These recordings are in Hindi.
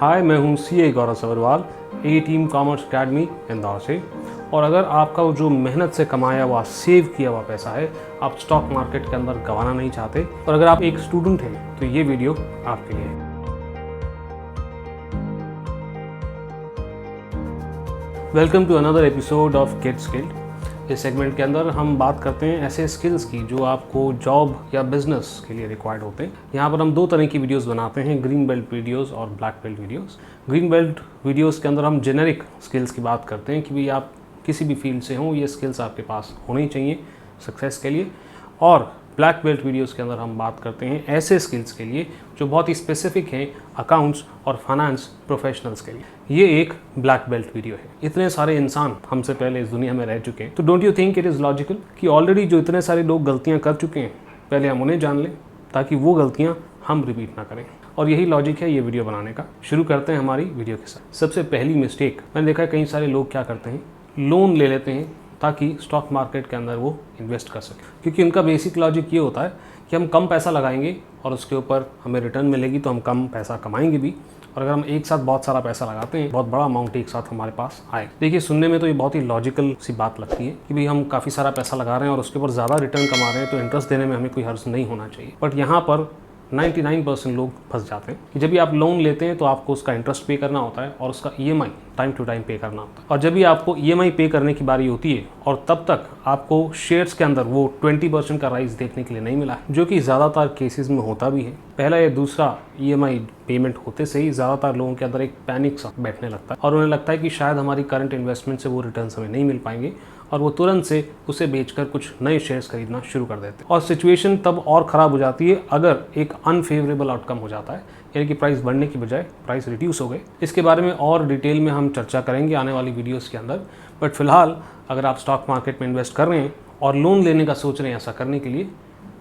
हाय, मैं हूँ सीए गौरव सवरवाल, ए टीम कॉमर्स अकेडमी इंदौर से। और अगर आपका वो जो मेहनत से कमाया हुआ सेव किया हुआ पैसा है आप स्टॉक मार्केट के अंदर गंवाना नहीं चाहते, और अगर आप एक स्टूडेंट हैं तो ये वीडियो आपके लिए है। Welcome to another episode of get skilled. इस सेगमेंट के अंदर हम बात करते हैं ऐसे स्किल्स की जो आपको जॉब या बिजनेस के लिए रिक्वायर्ड होते हैं। यहाँ पर हम दो तरह की वीडियोस बनाते हैं, ग्रीन बेल्ट वीडियोस और black belt videos. Green belt videos के अंदर हम जेनेरिक स्किल्स की बात करते हैं कि भाई आप किसी भी फील्ड से हों, ये स्किल्स आपके पास होनी चाहिए सक्सेस के लिए। और ब्लैक बेल्ट वीडियोस के अंदर हम बात करते हैं ऐसे स्किल्स के लिए जो बहुत ही स्पेसिफिक हैं अकाउंट्स और फाइनेंस प्रोफेशनल्स के लिए। ये एक ब्लैक बेल्ट वीडियो है। इतने सारे इंसान हमसे पहले इस दुनिया में रह चुके हैं, तो don't you think it is logical कि ऑलरेडी जो इतने सारे लोग गलतियां कर चुके हैं पहले हम उन्हें जान लें ताकि वो गलतियाँ हम रिपीट ना करें। और यही लॉजिक है ये वीडियो बनाने का। शुरू करते हैं हमारी वीडियो के साथ। सबसे पहली मिस्टेक मैंने देखा है, कई सारे लोग क्या करते हैं, लोन ले लेते हैं ताकि स्टॉक मार्केट के अंदर वो इन्वेस्ट कर सकें। क्योंकि उनका बेसिक लॉजिक ये होता है कि हम कम पैसा लगाएंगे और उसके ऊपर हमें रिटर्न मिलेगी तो हम कम पैसा कमाएंगे भी। और अगर हम एक साथ बहुत सारा पैसा लगाते हैं, बहुत बड़ा अमाउंट एक साथ हमारे पास आए। देखिए, सुनने में तो ये बहुत ही लॉजिकल सी बात लगती है कि भाई हम काफ़ी सारा पैसा लगा रहे हैं और उसके ऊपर ज़्यादा रिटर्न कमा रहे हैं तो इंटरेस्ट देने में हमें कोई हर्ज नहीं होना चाहिए। बट यहाँ पर 99% लोग फंस जाते हैं कि जब भी आप लोन लेते हैं तो आपको उसका इंटरेस्ट पे करना होता है और उसका ईएमआई टाइम टू टाइम पे करना होता है। और जब भी आपको ईएमआई पे करने की बारी होती है और तब तक आपको शेयर्स के अंदर वो 20% का राइज देखने के लिए नहीं मिला, जो कि ज़्यादातर केसेस में होता भी है। पहला या दूसरा ईएमआई पेमेंट होते से ही ज़्यादातर लोगों के अंदर एक पैनिक सा बैठने लगता है और उन्हें लगता है कि शायद हमारी करंट इन्वेस्टमेंट से वो रिटर्न हमें नहीं मिल पाएंगे, और वो तुरंत से उसे बेचकर कुछ नए शेयर्स खरीदना शुरू कर देते हैं। और सिचुएशन तब और ख़राब हो जाती है अगर एक अनफेवरेबल आउटकम हो जाता है, यानी कि प्राइस बढ़ने की बजाय प्राइस रिड्यूस हो गए। इसके बारे में और डिटेल में हम चर्चा करेंगे आने वाली वीडियोस के अंदर। बट फिलहाल अगर आप स्टॉक मार्केट में इन्वेस्ट कर रहे हैं और लोन लेने का सोच रहे हैं ऐसा करने के लिए,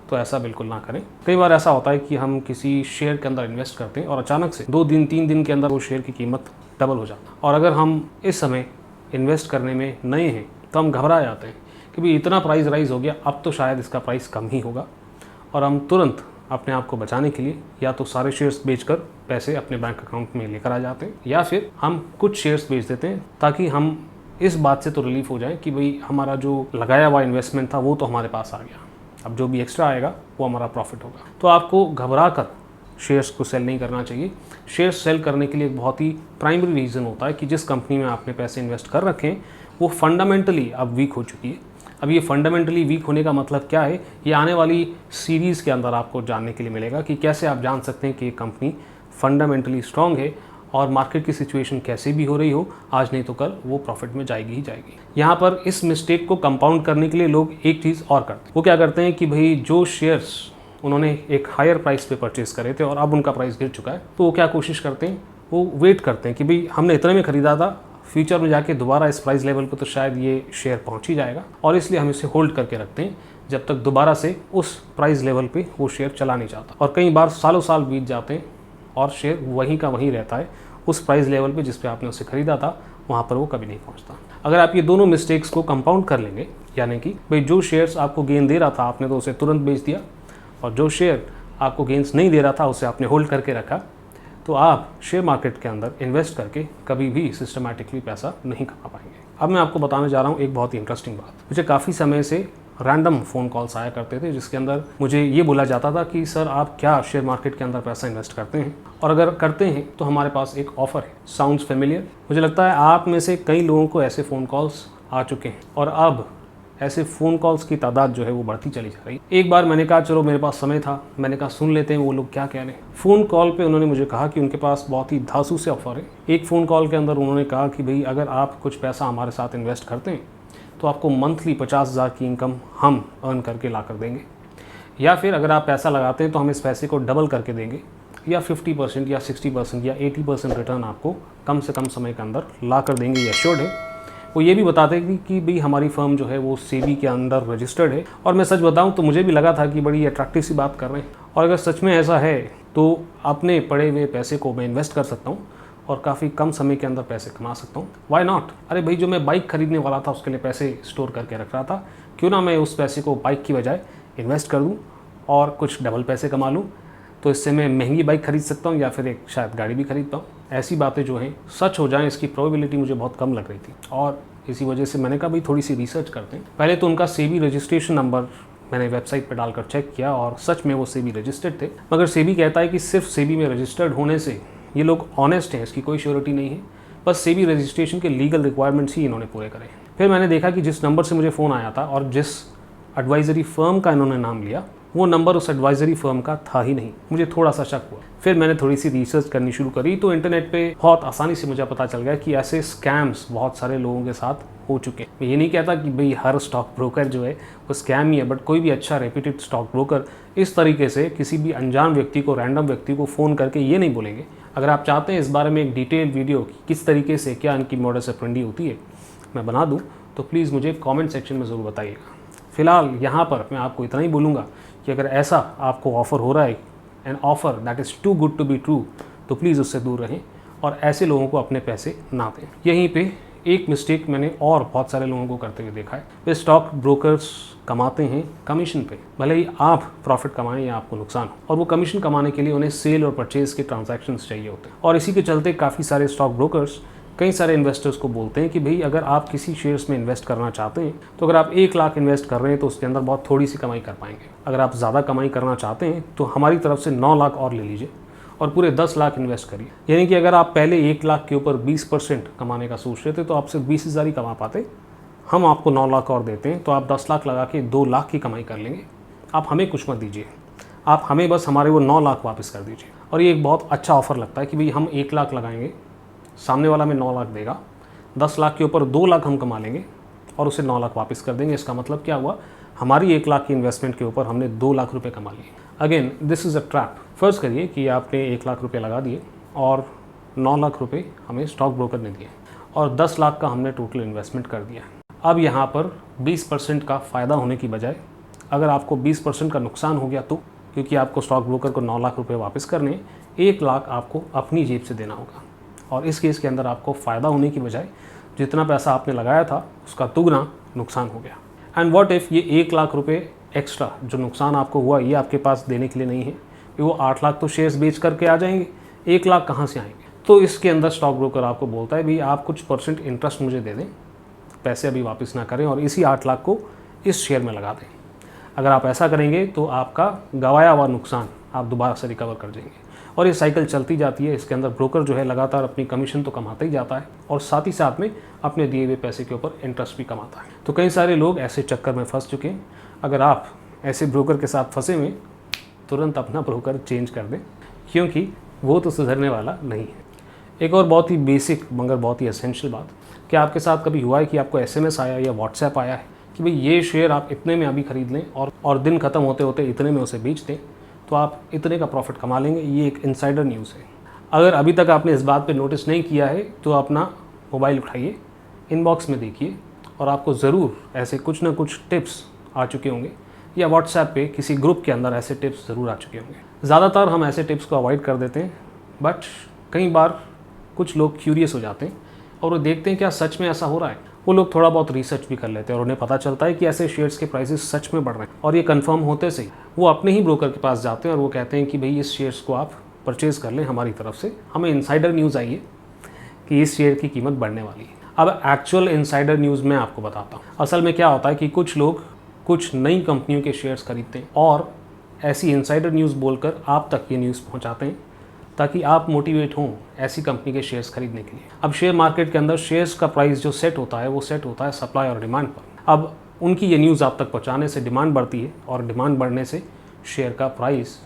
तो ऐसा बिल्कुल ना करें। कई बार ऐसा होता है कि हम किसी शेयर के अंदर इन्वेस्ट करते हैं और अचानक से 2 दिन 3 दिन के अंदर वो शेयर की कीमत डबल हो जाती है। और अगर हम इस समय इन्वेस्ट करने में नए हैं तो हम घबरा जाते हैं कि भाई इतना प्राइस राइज हो गया, अब तो शायद इसका प्राइस कम ही होगा। और हम तुरंत अपने आप को बचाने के लिए या तो सारे शेयर्स बेचकर पैसे अपने बैंक अकाउंट में लेकर आ जाते हैं, या फिर हम कुछ शेयर्स बेच देते हैं ताकि हम इस बात से तो रिलीफ हो जाए कि भाई हमारा जो लगाया हुआ इन्वेस्टमेंट था वो तो हमारे पास आ गया, अब जो भी एक्स्ट्रा आएगा वो हमारा प्रॉफिट होगा। तो आपको घबरा कर शेयर्स को सेल नहीं करना चाहिए। शेयर्स सेल करने के लिए एक बहुत ही प्राइमरी रीज़न होता है कि जिस कंपनी में आपने पैसे इन्वेस्ट कर रखे हैं वो फंडामेंटली अब वीक हो चुकी है। अब ये फंडामेंटली वीक होने का मतलब क्या है, ये आने वाली सीरीज़ के अंदर आपको जानने के लिए मिलेगा कि कैसे आप जान सकते हैं कि ये कंपनी फंडामेंटली स्ट्रॉन्ग है और मार्केट की सिचुएशन कैसे भी हो रही हो, आज नहीं तो कल वो प्रॉफिट में जाएगी ही जाएगी। यहाँ पर इस मिस्टेक को कंपाउंड करने के लिए लोग एक चीज़ और करते हैं। वो क्या करते हैं कि भाई जो शेयर्स उन्होंने एक हायर प्राइस पे परचेज करे थे और अब उनका प्राइस गिर चुका है, तो वो क्या कोशिश करते हैं, वो वेट करते हैं कि भाई हमने इतने में ख़रीदा था, फ्यूचर में जाके दोबारा इस प्राइस लेवल पर तो शायद ये शेयर पहुंच ही जाएगा, और इसलिए हम इसे होल्ड करके रखते हैं जब तक दोबारा से उस प्राइस लेवल पे वो शेयर चला नहीं जाता। और कई बार सालों साल बीत जाते हैं और शेयर वहीं का वहीं रहता है, उस प्राइस लेवल पे जिस पे आपने उसे ख़रीदा था वहाँ पर वो कभी नहीं पहुँचता। अगर आप ये दोनों मिस्टेक्स को कंपाउंड कर लेंगे, यानी कि भाई जो शेयर्स आपको गेन दे रहा था आपने तो उसे तुरंत बेच दिया, और जो शेयर आपको गेंस नहीं दे रहा था उसे आपने होल्ड करके रखा, तो आप शेयर मार्केट के अंदर इन्वेस्ट करके कभी भी सिस्टमैटिकली पैसा नहीं कमा पाएंगे। अब मैं आपको बताने जा रहा हूँ एक बहुत ही इंटरेस्टिंग बात। मुझे काफ़ी समय से रैंडम फ़ोन कॉल्स आया करते थे जिसके अंदर मुझे ये बोला जाता था कि सर आप क्या शेयर मार्केट के अंदर पैसा इन्वेस्ट करते हैं, और अगर करते हैं तो हमारे पास एक ऑफ़र है। Sounds familiar? मुझे लगता है आप में से कई लोगों को ऐसे फ़ोन कॉल्स आ चुके हैं और अब ऐसे फ़ोन कॉल्स की तादाद जो है वो बढ़ती चली जा रही है। एक बार मैंने कहा चलो मेरे पास समय था, मैंने कहा सुन लेते हैं वो लोग क्या कह रहे हैं। फ़ोन कॉल पे उन्होंने मुझे कहा कि उनके पास बहुत ही धांसू से ऑफ़र है। एक फ़ोन कॉल के अंदर उन्होंने कहा कि भाई अगर आप कुछ पैसा हमारे साथ इन्वेस्ट करते हैं तो आपको मंथली 50,000 की इनकम हम अर्न करके ला कर देंगे, या फिर अगर आप पैसा लगाते हैं तो हम इस पैसे को डबल करके देंगे, या 50% या 60% या 80% रिटर्न आपको कम से कम समय के अंदर ला कर देंगे, ये एश्योर्ड है। वो ये भी बताते हैं कि भाई हमारी फर्म जो है वो सेबी के अंदर रजिस्टर्ड है। और मैं सच बताऊं तो मुझे भी लगा था कि बड़ी अट्रैक्टिव सी बात कर रहे हैं, और अगर सच में ऐसा है तो अपने पड़े हुए पैसे को मैं इन्वेस्ट कर सकता हूं और काफ़ी कम समय के अंदर पैसे कमा सकता हूं। Why not? अरे भाई, जो मैं बाइक खरीदने वाला था उसके लिए पैसे स्टोर करके रख रहा था, क्यों ना मैं उस पैसे को बाइक की बजाय इन्वेस्ट कर दूँ और कुछ डबल पैसे कमा लूँ। तो इससे मैं महंगी बाइक खरीद सकता हूँ या फिर एक शायद गाड़ी भी खरीद पाऊँ। ऐसी बातें जो हैं सच हो जाएं, इसकी प्रोबेबिलिटी मुझे बहुत कम लग रही थी। और इसी वजह से मैंने कहा भाई थोड़ी सी रिसर्च करते हैं। पहले तो उनका सेबी रजिस्ट्रेशन नंबर मैंने वेबसाइट पर डालकर चेक किया और सच में वो सेबी रजिस्टर्ड थे। मगर सेबी कहता है कि सिर्फ सेबी में रजिस्टर्ड होने से ये लोग ऑनेस्ट हैं, इसकी कोई श्योरिटी नहीं है। बस सेबी रजिस्ट्रेशन के लीगल रिक्वायरमेंट्स ही इन्होंने पूरे करे। फिर मैंने देखा कि जिस नंबर से मुझे फ़ोन आया था और जिस एडवाइज़री फर्म का इन्होंने नाम लिया, वो नंबर उस एडवाइज़री फर्म का था ही नहीं। मुझे थोड़ा सा शक हुआ। फिर मैंने थोड़ी सी रिसर्च करनी शुरू करी तो इंटरनेट पे बहुत आसानी से मुझे पता चल गया कि ऐसे स्कैम्स बहुत सारे लोगों के साथ हो चुके हैं। मैं ये नहीं कहता कि भाई हर स्टॉक ब्रोकर जो है वो स्कैम ही है, बट कोई भी अच्छा रेप्यूटेड स्टॉक ब्रोकर इस तरीके से किसी भी अनजान व्यक्ति को, रैंडम व्यक्ति को फ़ोन करके ये नहीं बोलेंगे। अगर आप चाहते हैं इस बारे में एक डिटेल वीडियो कि किस तरीके से क्या इनकी मॉडस ऑपरेंडी होती है मैं बना दूँ, तो प्लीज़ मुझे कॉमेंट सेक्शन में ज़रूर बताइएगा। फ़िलहाल यहाँ पर मैं आपको इतना ही बोलूँगा कि अगर ऐसा आपको ऑफ़र हो रहा है, an offer that is too good to be true, तो प्लीज़ उससे दूर रहें और ऐसे लोगों को अपने पैसे ना दें। यहीं पे एक मिस्टेक मैंने और बहुत सारे लोगों को करते हुए देखा है। वे स्टॉक ब्रोकर्स कमाते हैं कमीशन पे, भले ही आप प्रॉफिट कमाएं या आपको नुकसान हो, और वो कमीशन कमाने के लिए उन्हें सेल और परचेज़ के ट्रांजैक्शंस चाहिए होते हैं। और इसी के चलते काफ़ी सारे स्टॉक ब्रोकर्स कई सारे इन्वेस्टर्स को बोलते हैं कि भाई अगर आप किसी शेयर्स में इन्वेस्ट करना चाहते हैं तो अगर आप 1 लाख इन्वेस्ट कर रहे हैं तो उसके अंदर बहुत थोड़ी सी कमाई कर पाएंगे। अगर आप ज़्यादा कमाई करना चाहते हैं तो हमारी तरफ से 9 लाख और ले लीजिए और पूरे 10 लाख इन्वेस्ट करिए। यानी कि अगर आप पहले 1 लाख के ऊपर 20% कमाने का सोच रहे थे तो आप सिर्फ 20,000 ही कमा पाते। हम आपको 9 लाख और देते हैं तो आप 10 लाख लगा के 2 लाख की कमाई कर लेंगे। आप हमें कुछ मत दीजिए, आप हमें बस हमारे वो 9 लाख वापस कर दीजिए। और ये एक बहुत अच्छा ऑफ़र लगता है कि भाई हम 1 लाख लगाएंगे, सामने वाला में 9 लाख देगा, 10 लाख के ऊपर 2 लाख हम कमा लेंगे और उसे 9 लाख वापस कर देंगे। इसका मतलब क्या हुआ, हमारी 1 लाख की इन्वेस्टमेंट के ऊपर हमने 2 लाख रुपए कमा लिए। Again this is a trap. फ़र्ज़ करिए कि आपने 1 लाख रुपए लगा दिए और 9 लाख रुपए हमें स्टॉक ब्रोकर ने दिए और 10 लाख का हमने टोटल इन्वेस्टमेंट कर दिया। अब यहाँ पर 20% का फ़ायदा होने की बजाय अगर आपको 20% का नुकसान हो गया तो, क्योंकि आपको स्टॉक ब्रोकर को 9 लाख रुपये वापस करने, 1 लाख आपको अपनी जेब से देना होगा। और इस केस के अंदर आपको फ़ायदा होने की बजाय जितना पैसा आपने लगाया था उसका दुगना नुकसान हो गया। एंड व्हाट इफ़ ये 1 लाख रुपए एक्स्ट्रा जो नुकसान आपको हुआ ये आपके पास देने के लिए नहीं है, कि वो 8 लाख तो शेयर्स बेच करके आ जाएंगे, 1 लाख कहाँ से आएंगे? तो इसके अंदर स्टॉक ब्रोकर आपको बोलता है भाई आप कुछ % इंटरेस्ट मुझे दे दें, पैसे अभी वापस ना करें और इसी 8 लाख को इस शेयर में लगा दें। अगर आप ऐसा करेंगे तो आपका गंवाया हुआ नुकसान आप दोबारा से रिकवर कर जाएंगे। और ये साइकिल चलती जाती है। इसके अंदर ब्रोकर जो है लगातार अपनी कमीशन तो कमाता ही जाता है और साथ ही साथ में अपने दिए हुए पैसे के ऊपर इंटरेस्ट भी कमाता है। तो कई सारे लोग ऐसे चक्कर में फंस चुके हैं। अगर आप ऐसे ब्रोकर के साथ फंसे हुए, तुरंत अपना ब्रोकर चेंज कर दें, क्योंकि वो तो सुधरने वाला नहीं है। एक और बहुत ही बेसिक मगर बहुत ही एसेंशियल बात, क्या आपके साथ कभी हुआ है कि आपको SMS आया या व्हाट्सएप आया है कि भाई ये शेयर आप इतने में अभी ख़रीद लें और दिन ख़त्म होते होते इतने में उसे बेच दें तो आप इतने का प्रॉफिट कमा लेंगे। ये एक इनसाइडर न्यूज़ है। अगर अभी तक आपने इस बात पे नोटिस नहीं किया है तो अपना मोबाइल उठाइए, इनबॉक्स में देखिए और आपको ज़रूर ऐसे कुछ ना कुछ टिप्स आ चुके होंगे या व्हाट्सएप पे किसी ग्रुप के अंदर ऐसे टिप्स ज़रूर आ चुके होंगे। ज़्यादातर हम ऐसे टिप्स को अवॉइड कर देते हैं, बट कई बार कुछ लोग क्यूरियस हो जाते हैं और वो देखते हैं क्या सच में ऐसा हो रहा है। वो लोग थोड़ा बहुत रिसर्च भी कर लेते हैं और उन्हें पता चलता है कि ऐसे शेयर्स के प्राइसेस सच में बढ़ रहे हैं। और ये कंफर्म होते से वो अपने ही ब्रोकर के पास जाते हैं और वो कहते हैं कि भाई इस शेयर्स को आप परचेज़ कर लें हमारी तरफ से, हमें इनसाइडर न्यूज़ आई है कि इस शेयर की कीमत बढ़ने वाली है। अब एक्चुअल इनसाइडर न्यूज़ मैं आपको बताता हूँ। असल में क्या होता है कि कुछ लोग कुछ नई कंपनियों के शेयर्स खरीदते हैं और ऐसी इनसाइडर न्यूज़ बोलकर आप तक ये न्यूज़ पहुँचाते हैं ताकि आप मोटिवेट हों ऐसी कंपनी के शेयर्स खरीदने के लिए। अब शेयर मार्केट के अंदर शेयर्स का प्राइस जो सेट होता है वो सेट होता है सप्लाई और डिमांड पर। अब उनकी ये न्यूज़ आप तक पहुंचाने से डिमांड बढ़ती है और डिमांड बढ़ने से शेयर का प्राइस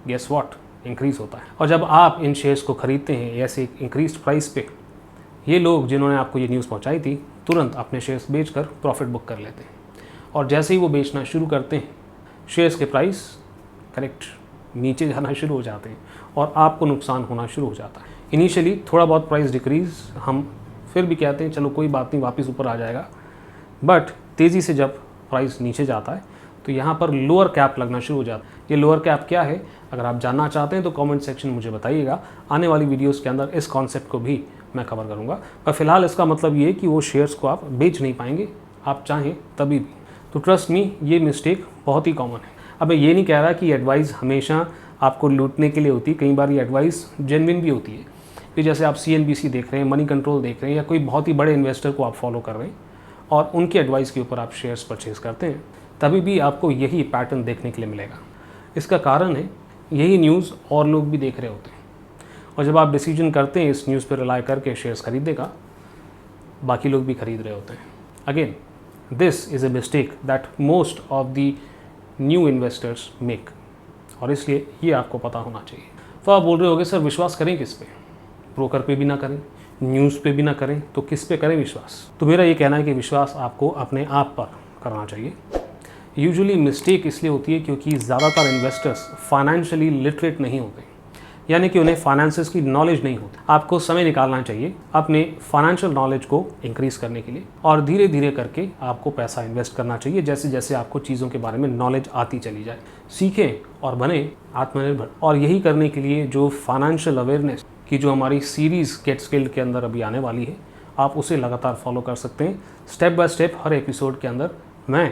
गेस व्हाट इंक्रीज़ होता है। और जब आप इन शेयर्स को खरीदते हैं ऐसे इंक्रीज प्राइस पे, ये लोग जिन्होंने आपको ये न्यूज़ पहुँचाई थी तुरंत अपने शेयर्स बेच कर प्रॉफिट बुक कर लेते हैं और जैसे ही वो बेचना शुरू करते हैं शेयर्स के प्राइस करेक्ट नीचे जाना शुरू हो जाते हैं और आपको नुकसान होना शुरू हो जाता है। इनिशियली थोड़ा बहुत प्राइस डिक्रीज़ हम फिर भी कहते हैं चलो कोई बात नहीं वापस ऊपर आ जाएगा, बट तेज़ी से जब प्राइस नीचे जाता है तो यहाँ पर लोअर कैप लगना शुरू हो जाता है। ये लोअर कैप क्या है, अगर आप जानना चाहते हैं तो कमेंट सेक्शन मुझे बताइएगा। आने वाली वीडियोज़ के अंदर इस कॉन्सेप्ट को भी मैं कवर करूँगा। पर फिलहाल इसका मतलब ये कि वो शेयर्स को आप बेच नहीं पाएंगे, आप चाहें तभी भी। तो ट्रस्ट मी, ये मिस्टेक बहुत ही कॉमन है। अब मैं ये नहीं कह रहा कि एडवाइस हमेशा आपको लूटने के लिए होती है, कई बार ये एडवाइस जेन्युइन भी होती है। कि जैसे आप CNBC देख रहे हैं, मनी कंट्रोल देख रहे हैं, या कोई बहुत ही बड़े इन्वेस्टर को आप फॉलो कर रहे हैं और उनकी एडवाइस के ऊपर आप शेयर्स परचेज़ करते हैं, तभी भी आपको यही पैटर्न देखने के लिए मिलेगा। इसका कारण है यही न्यूज़ और लोग भी देख रहे होते हैं, और जब आप डिसीजन करते हैं इस न्यूज़ पर रिलाई करके शेयर्स खरीदने का, बाकी लोग भी खरीद रहे होते हैं। Again, this is a mistake that most of the new investors make, और इसलिए ये आपको पता होना चाहिए। तो आप बोल रहे होगे सर विश्वास करें किस पे? ब्रोकर पे भी ना करें, न्यूज़ पे भी ना करें, तो किस पे करें विश्वास? तो मेरा ये कहना है कि विश्वास आपको अपने आप पर करना चाहिए। यूजुअली मिस्टेक इसलिए होती है क्योंकि ज़्यादातर इन्वेस्टर्स फाइनेंशियली लिटरेट नहीं होते, यानी कि उन्हें फाइनेंसेस की नॉलेज नहीं होती। आपको समय निकालना चाहिए अपने फाइनेंशियल नॉलेज को इंक्रीज करने के लिए, और धीरे धीरे करके आपको पैसा इन्वेस्ट करना चाहिए जैसे जैसे आपको चीज़ों के बारे में नॉलेज आती चली जाए। सीखें और बने आत्मनिर्भर। और यही करने के लिए जो फाइनेंशियल अवेयरनेस की जो हमारी सीरीज़ गेट स्किल्ड के अंदर अभी आने वाली है, आप उसे लगातार फॉलो कर सकते हैं। Step by step her episode के अंदर मैं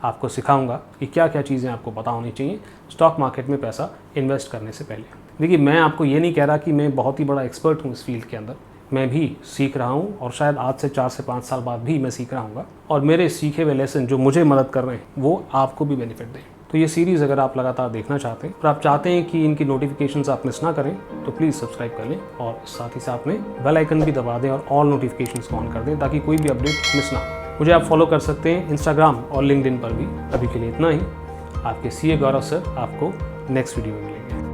आपको सिखाऊंगा कि क्या क्या चीज़ें आपको पता होनी चाहिए स्टॉक मार्केट में पैसा इन्वेस्ट करने से पहले। देखिए, मैं आपको ये नहीं कह रहा कि मैं बहुत ही बड़ा एक्सपर्ट हूँ इस फील्ड के अंदर, मैं भी सीख रहा हूँ, और शायद आज से 4 से 5 साल बाद भी मैं सीख रहा हूँ, और मेरे सीखे हुए लेसन जो मुझे मदद कर रहे हैं वो आपको भी बेनिफिट दें। तो ये सीरीज़ अगर आप लगातार देखना चाहते हैं और आप चाहते हैं कि इनकी नोटिफिकेशंस आप मिस ना करें, तो प्लीज़ सब्सक्राइब कर लें, और साथ ही साथ में बेल आइकन भी दबा दें और ऑल नोटिफिकेशंस को ऑन कर दें ताकि कोई भी अपडेट मिस ना हो। मुझे आप फॉलो कर सकते हैं इंस्टाग्राम और लिंक्डइन पर भी। अभी के लिए इतना ही। आपके CA गौरव सर आपको नेक्स्ट वीडियो में मिलेंगे।